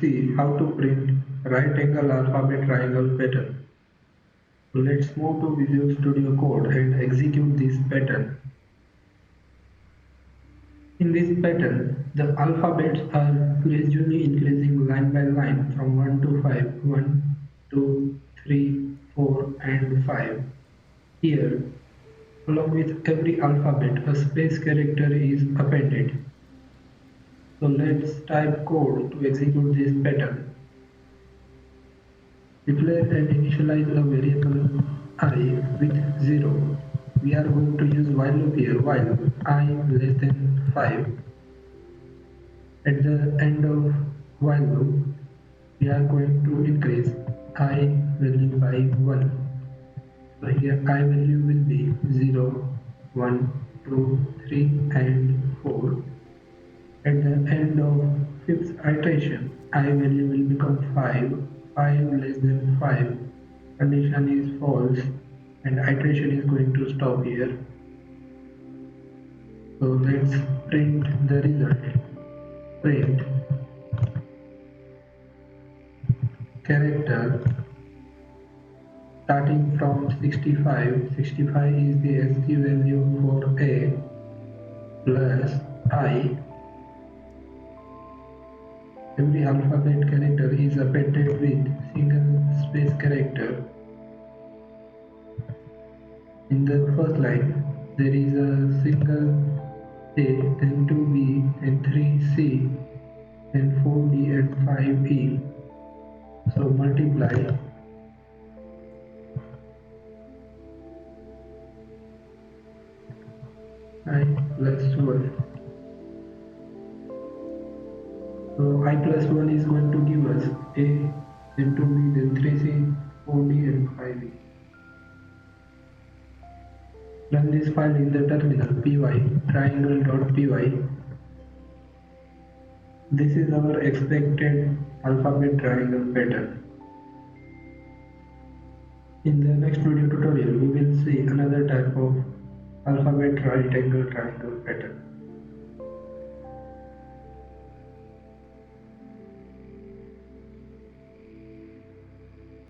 see how to print right angle alphabet triangle pattern. So let's move to Visual Studio Code and execute this pattern. In this pattern, the alphabets are gradually increasing line by line from 1 to 5, 1, 2, 3, 4 and 5. Here, along with every alphabet, a space character is appended. So let's type code to execute this pattern. Declare and initialize a variable I with 0. We are going to use while loop here while I less than 5. At the end of while loop, we are going to increase I value by 1. So here I value will be 0, 1, 2, 3 and 4. At the end of fifth iteration, I value will become 5, 5 less than 5, condition is false and iteration is going to stop here. So let's print the result. Print character starting from 65, 65 is the ASCII value for A plus I. Every alphabet character is appended with single space character. In the first line, there is a single A, then 2B, then 3C, then 4D and 5E. So multiply I plus 1. So I plus 1 is going to give us A, then 2B, then 3C, 4D and 5E. Run this file in the terminal py triangle.py. This is our expected alphabet triangle pattern. In the next video tutorial, we will see another type of alphabet right angle triangle pattern.